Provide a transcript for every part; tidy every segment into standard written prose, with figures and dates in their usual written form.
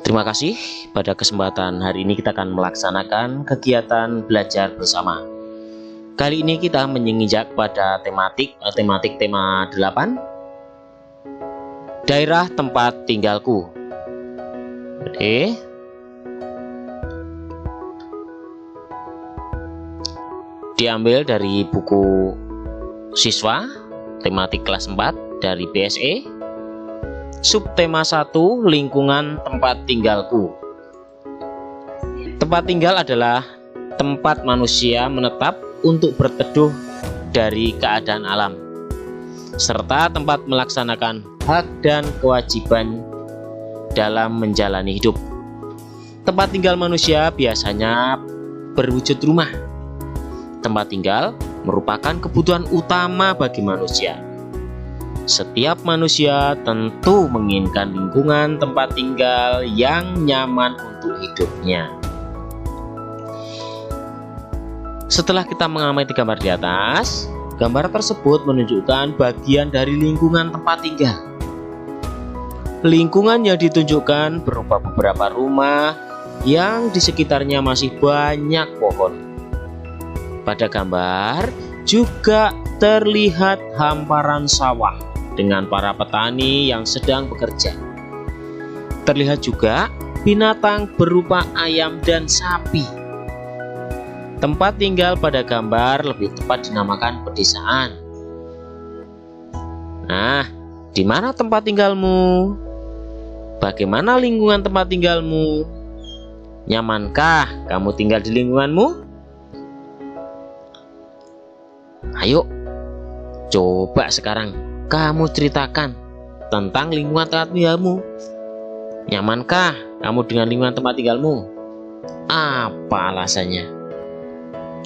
Terima kasih. Pada kesempatan hari ini kita akan melaksanakan kegiatan belajar bersama. Kali ini kita menginjak pada tema 8, daerah tempat tinggalku. Oke. Diambil dari buku siswa tematik kelas 4 dari BSE. Subtema 1, lingkungan tempat tinggalku. Tempat tinggal adalah tempat manusia menetap untuk berteduh dari keadaan alam, serta tempat melaksanakan hak dan kewajiban dalam menjalani hidup. Tempat tinggal manusia biasanya berwujud rumah. Tempat tinggal merupakan kebutuhan utama bagi manusia. Setiap manusia tentu menginginkan lingkungan tempat tinggal yang nyaman untuk hidupnya. Setelah kita mengamati gambar di atas, gambar tersebut menunjukkan bagian dari lingkungan tempat tinggal. Lingkungan yang ditunjukkan berupa beberapa rumah yang di sekitarnya masih banyak pohon. Pada gambar juga terlihat hamparan sawah dengan para petani yang sedang bekerja. Terlihat juga binatang berupa ayam dan sapi. Tempat tinggal pada gambar lebih tepat dinamakan pedesaan. Nah, di mana tempat tinggalmu? Bagaimana lingkungan tempat tinggalmu? Nyamankah kamu tinggal di lingkunganmu? Ayo, coba sekarang kamu ceritakan tentang lingkungan tempat tinggalmu. Nyamankah kamu dengan lingkungan tempat tinggalmu? Apa alasannya?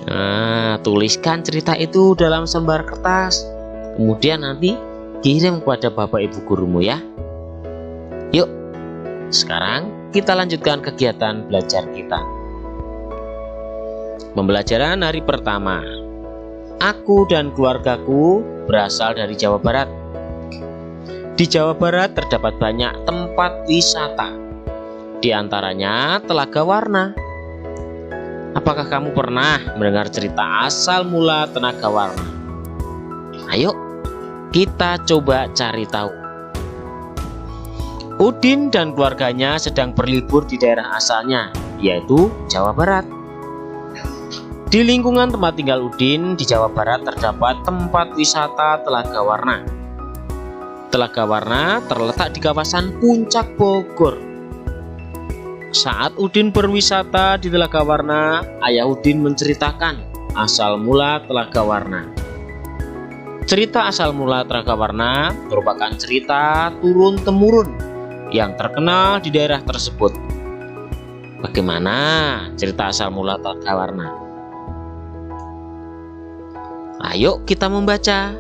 Nah, tuliskan cerita itu dalam selembar kertas. Kemudian nanti kirim kepada bapak ibu gurumu ya. Yuk, sekarang kita lanjutkan kegiatan belajar kita. Pembelajaran hari pertama. Aku dan keluargaku berasal dari Jawa Barat. Di Jawa Barat terdapat banyak tempat wisata. Di antaranya Telaga Warna. Apakah kamu pernah mendengar cerita asal mula Telaga Warna? Ayo, kita coba cari tahu. Udin dan keluarganya sedang berlibur di daerah asalnya, yaitu Jawa Barat. Di lingkungan tempat tinggal Udin di Jawa Barat terdapat tempat wisata Telaga Warna. Telaga Warna terletak di kawasan Puncak Bogor. Saat Udin berwisata di Telaga Warna, ayah Udin menceritakan asal mula Telaga Warna. Cerita asal mula Telaga Warna merupakan cerita turun-temurun yang terkenal di daerah tersebut. Bagaimana cerita asal mula Telaga Warna? Ayo kita membaca.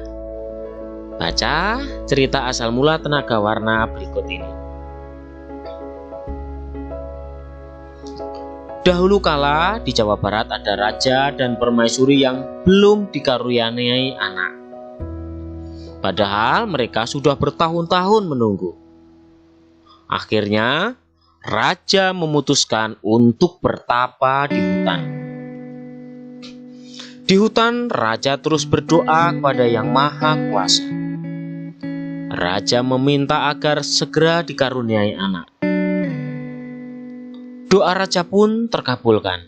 Baca cerita asal mula Telaga Warna berikut ini. Dahulu kala di Jawa Barat ada raja dan permaisuri yang belum dikaruniai anak. Padahal mereka sudah bertahun-tahun menunggu. Akhirnya raja memutuskan untuk bertapa di hutan. Di hutan, raja terus berdoa kepada Yang Maha Kuasa. Raja meminta agar segera dikaruniai anak. Doa raja pun terkabulkan.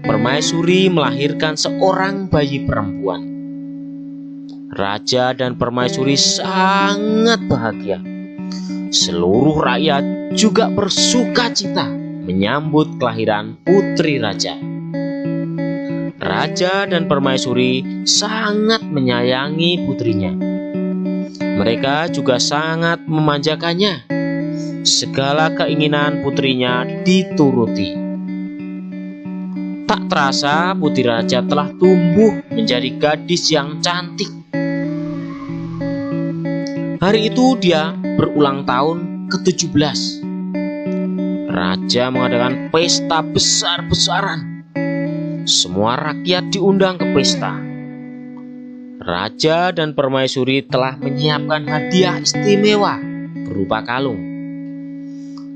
Permaisuri melahirkan seorang bayi perempuan. Raja dan permaisuri sangat bahagia. Seluruh rakyat juga bersuka cita menyambut kelahiran putri raja. Raja dan permaisuri sangat menyayangi putrinya. Mereka juga sangat memanjakannya. Segala keinginan putrinya dituruti. Tak terasa putri raja telah tumbuh menjadi gadis yang cantik. Hari itu dia berulang tahun ke-17. Raja mengadakan pesta besar-besaran. Semua rakyat diundang ke pesta. Raja dan permaisuri telah menyiapkan hadiah istimewa berupa kalung.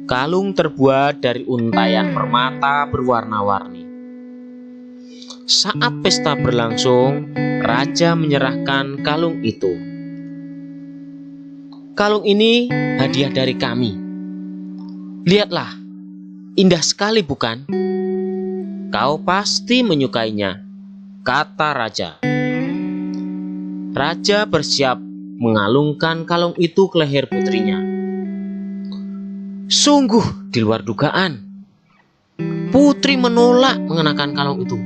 Kalung terbuat dari untayan permata berwarna-warni. Saat pesta berlangsung, raja menyerahkan kalung itu. Kalung ini hadiah dari kami. Lihatlah, indah sekali bukan? Kau pasti menyukainya, kata raja. Raja bersiap mengalungkan kalung itu ke leher putrinya. Sungguh di luar dugaan, putri menolak mengenakan kalung itu.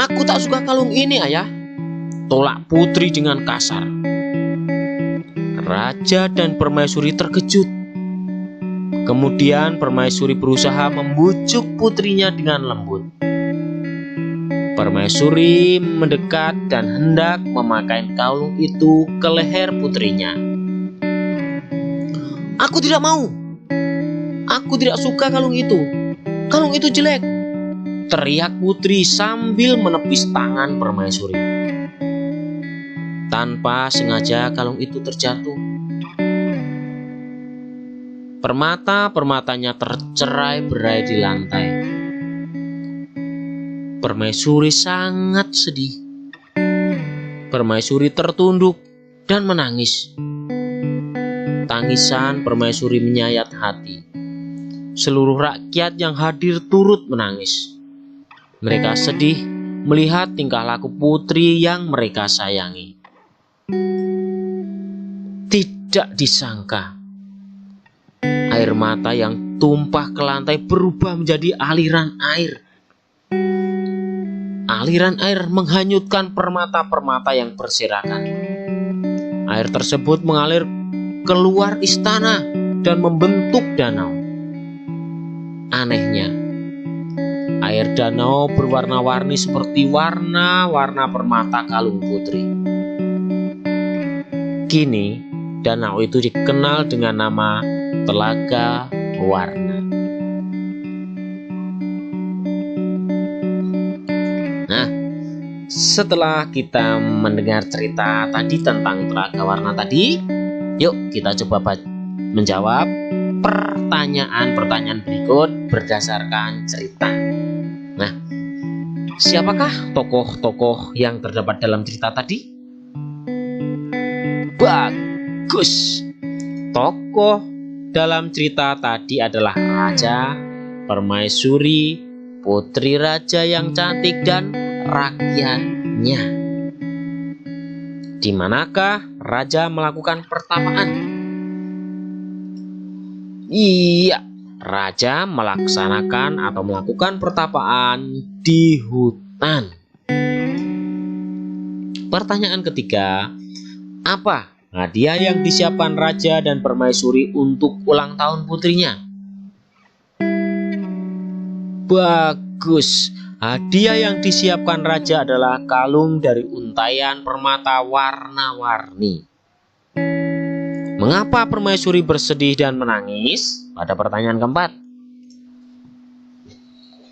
Aku tak suka kalung ini, ayah, tolak putri dengan kasar. Raja dan permaisuri terkejut. Kemudian permaisuri berusaha membujuk putrinya dengan lembut. Permaisuri mendekat dan hendak memakai kalung itu ke leher putrinya. Aku tidak mau. Aku tidak suka kalung itu. Kalung itu jelek, teriak putri sambil menepis tangan permaisuri. Tanpa sengaja kalung itu terjatuh. Permata-permatanya tercerai-berai di lantai. Permaisuri sangat sedih. Permaisuri tertunduk dan menangis. Tangisan permaisuri menyayat hati. Seluruh rakyat yang hadir turut menangis. Mereka sedih melihat tingkah laku putri yang mereka sayangi. Tidak disangka, air mata yang tumpah ke lantai berubah menjadi aliran air. Aliran air menghanyutkan permata-permata yang berserakan. Air tersebut mengalir keluar istana dan membentuk danau. Anehnya, air danau berwarna-warni seperti warna-warna permata kalung putri. Kini, danau itu dikenal dengan nama Telaga Warna. Nah, setelah kita mendengar cerita tadi tentang Telaga Warna tadi, yuk kita coba menjawab pertanyaan-pertanyaan berikut berdasarkan cerita. Nah, siapakah tokoh-tokoh yang terdapat dalam cerita tadi? Bagus. Tokoh dalam cerita tadi adalah raja, permaisuri, putri raja yang cantik, dan rakyatnya. Di manakah raja melakukan pertapaan? Iya, raja melaksanakan atau melakukan pertapaan di hutan. Pertanyaan ketiga, apa hadiah yang disiapkan raja dan permaisuri untuk ulang tahun putrinya? Bagus. Hadiah yang disiapkan raja adalah kalung dari untayan permata warna-warni. Mengapa permaisuri bersedih dan menangis? Pada pertanyaan keempat,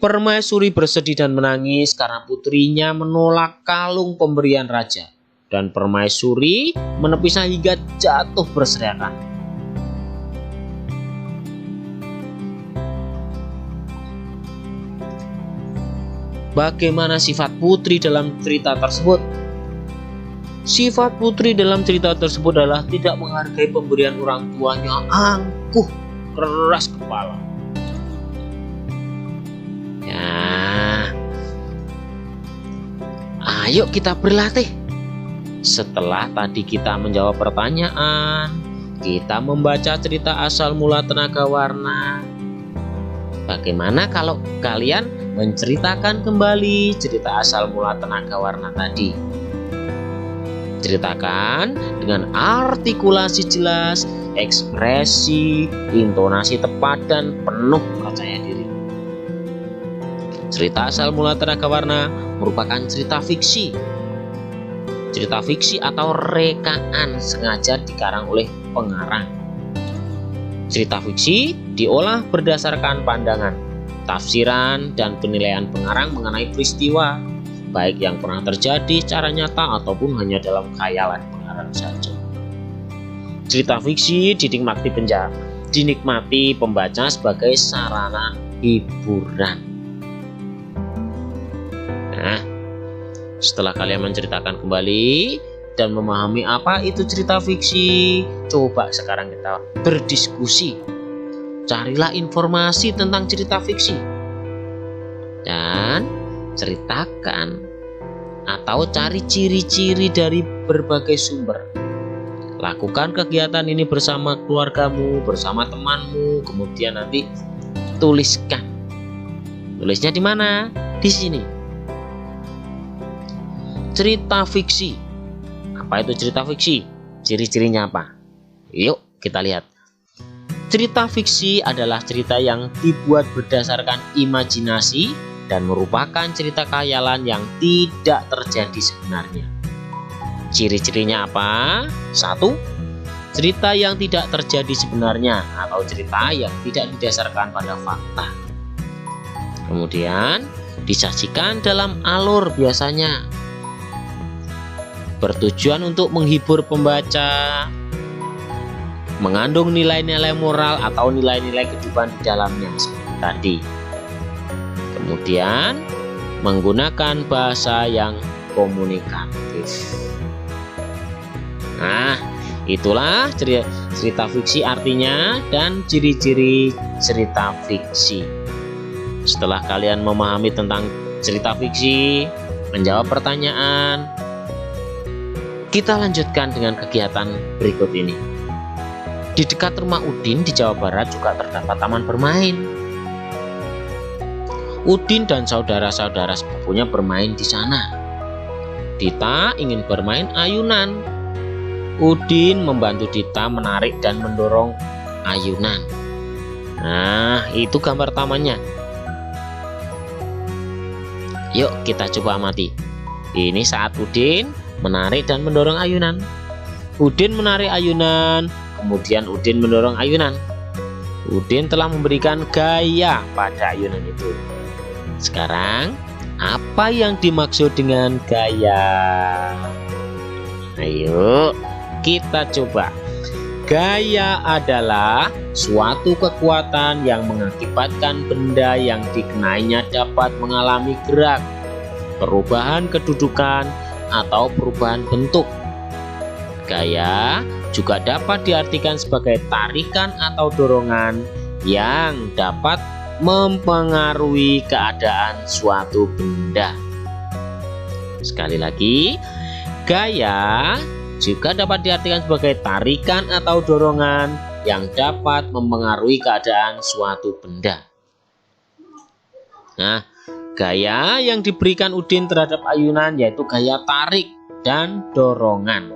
permaisuri bersedih dan menangis karena putrinya menolak kalung pemberian raja, dan permaisuri menepisnya hingga jatuh berserakan. Bagaimana sifat putri dalam cerita tersebut? Sifat putri dalam cerita tersebut adalah tidak menghargai pemberian orang tuanya, angkuh, keras kepala. Ya, ayo kita berlatih. Setelah tadi kita menjawab pertanyaan, kita membaca cerita asal mula Tenaga Warna. Bagaimana kalau kalian menceritakan kembali cerita asal mula Tenaga Warna tadi? Ceritakan dengan artikulasi jelas, ekspresi, intonasi tepat, dan penuh percaya diri. Cerita asal mula Tenaga Warna merupakan cerita fiksi. Cerita fiksi atau rekaan sengaja dikarang oleh pengarang. Cerita fiksi diolah berdasarkan pandangan, tafsiran, dan penilaian pengarang mengenai peristiwa, baik yang pernah terjadi secara nyata ataupun hanya dalam khayalan pengarang saja. Cerita fiksi dinikmati pembaca sebagai sarana hiburan. Nah, setelah kalian menceritakan kembali dan memahami apa itu cerita fiksi, coba sekarang kita berdiskusi. Carilah informasi tentang cerita fiksi dan ceritakan atau cari ciri-ciri dari berbagai sumber. Lakukan kegiatan ini bersama keluargamu, bersama temanmu, kemudian nanti tuliskan. Tulisnya di mana? Di sini. Cerita fiksi. Apa itu cerita fiksi? Ciri-cirinya apa? Yuk kita lihat. Cerita fiksi adalah cerita yang dibuat berdasarkan imajinasi dan merupakan cerita khayalan yang tidak terjadi sebenarnya. Ciri-cirinya apa? 1. Cerita yang tidak terjadi sebenarnya atau cerita yang tidak didasarkan pada fakta. Kemudian disajikan dalam alur biasanya bertujuan untuk menghibur pembaca, mengandung nilai-nilai moral atau nilai-nilai kehidupan di dalamnya seperti tadi. Kemudian menggunakan bahasa yang komunikatif. Nah, itulah cerita fiksi artinya dan ciri-ciri cerita fiksi. Setelah kalian memahami tentang cerita fiksi, menjawab pertanyaan, kita lanjutkan dengan kegiatan berikut ini. Di dekat rumah Udin di Jawa Barat juga terdapat taman bermain. Udin dan saudara-saudara sepupunya bermain di sana. Dita ingin bermain ayunan. Udin membantu Dita menarik dan mendorong ayunan. Nah, itu gambar tamannya. Yuk kita coba amati. Ini saat Udin menarik dan mendorong ayunan. Udin menarik ayunan, kemudian Udin mendorong ayunan. Udin telah memberikan gaya pada ayunan itu. Sekarang, apa yang dimaksud dengan gaya? Ayo, kita coba. Gaya adalah suatu kekuatan yang mengakibatkan benda yang dikenainya dapat mengalami gerak, perubahan kedudukan, atau perubahan bentuk. Gaya juga dapat diartikan sebagai tarikan atau dorongan yang dapat mempengaruhi keadaan suatu benda. Sekali lagi, gaya juga dapat diartikan sebagai tarikan atau dorongan yang dapat mempengaruhi keadaan suatu benda. Nah, gaya yang diberikan Udin terhadap ayunan yaitu gaya tarik dan dorongan.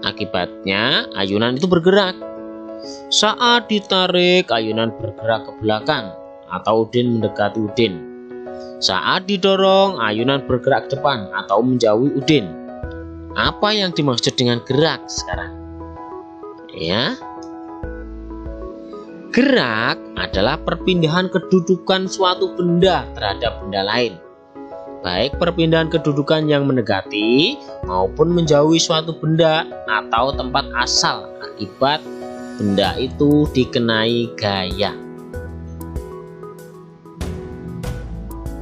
Akibatnya ayunan itu bergerak. Saat ditarik, ayunan bergerak ke belakang atau Udin mendekati Udin. Saat didorong, ayunan bergerak ke depan atau menjauhi Udin. Apa yang dimaksud dengan gerak sekarang? Ya, gerak adalah perpindahan kedudukan suatu benda terhadap benda lain. Baik perpindahan kedudukan yang mendekati maupun menjauhi suatu benda atau tempat asal akibat benda itu dikenai gaya.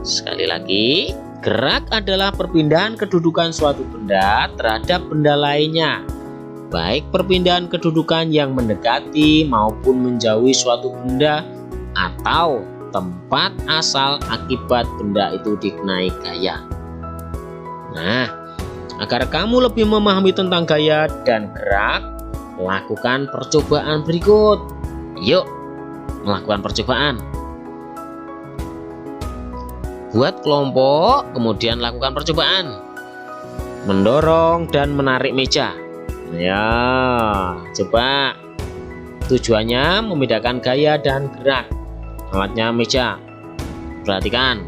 Sekali lagi, gerak adalah perpindahan kedudukan suatu benda terhadap benda lainnya. Baik perpindahan kedudukan yang mendekati maupun menjauhi suatu benda atau tempat asal akibat benda itu dikenai gaya. Nah, agar kamu lebih memahami tentang gaya dan gerak, lakukan percobaan berikut. Yuk, melakukan percobaan. Buat kelompok, kemudian lakukan percobaan. Mendorong dan menarik meja. Ya, coba. Tujuannya membedakan gaya dan gerak. Alatnya meja. Perhatikan,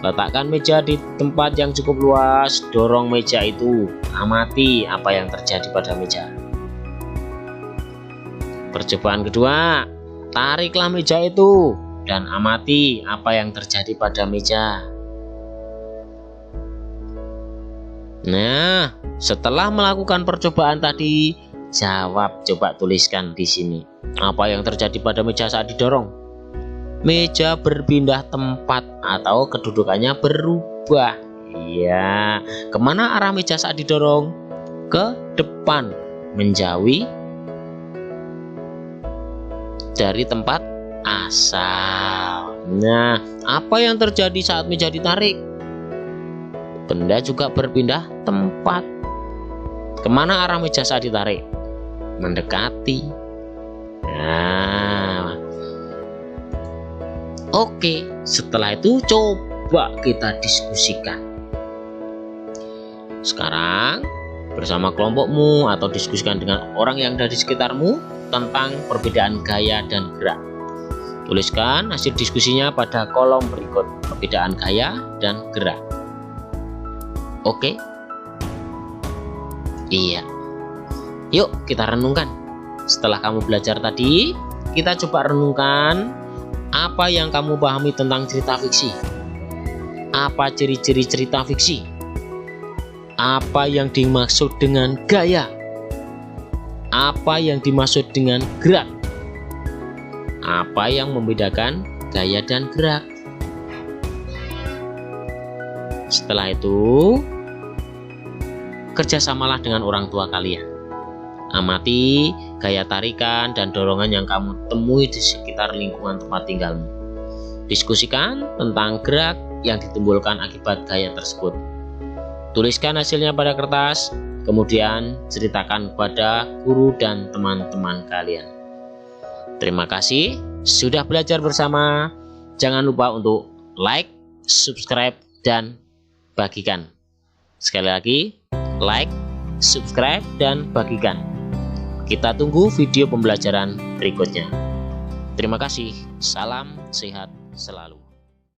letakkan meja di tempat yang cukup luas. Dorong meja itu. Amati apa yang terjadi pada meja. Percobaan kedua, tariklah meja itu dan amati apa yang terjadi pada meja. Nah, setelah melakukan percobaan tadi, jawab, coba tuliskan di sini. Apa yang terjadi pada meja saat didorong? Meja berpindah tempat atau kedudukannya berubah. Iya, kemana arah meja saat didorong? Ke depan, menjauhi dari tempat asal. Nah, apa yang terjadi saat meja ditarik? Benda juga berpindah tempat. Kemana arah meja saat ditarik? Mendekati. Nah, oke, setelah itu coba kita diskusikan. Sekarang bersama kelompokmu atau diskusikan dengan orang yang ada di sekitarmu tentang perbedaan gaya dan gerak. Tuliskan hasil diskusinya pada kolom berikut, perbedaan gaya dan gerak. Oke? Iya. Yuk kita renungkan. Setelah kamu belajar tadi, kita coba renungkan apa yang kamu pahami tentang cerita fiksi. Apa ciri-ciri cerita fiksi? Apa yang dimaksud dengan gaya? Apa yang dimaksud dengan gerak? Apa yang membedakan gaya dan gerak? Setelah itu, kerjasamalah dengan orang tua kalian. Amati gaya tarikan dan dorongan yang kamu temui di sekitar lingkungan tempat tinggalmu. Diskusikan tentang gerak yang ditimbulkan akibat gaya tersebut. Tuliskan hasilnya pada kertas, kemudian ceritakan pada guru dan teman-teman kalian. Terima kasih sudah belajar bersama. Jangan lupa untuk like, subscribe, dan bagikan. Sekali lagi, like, subscribe, dan bagikan. Kita tunggu video pembelajaran berikutnya. Terima kasih. Salam sehat selalu.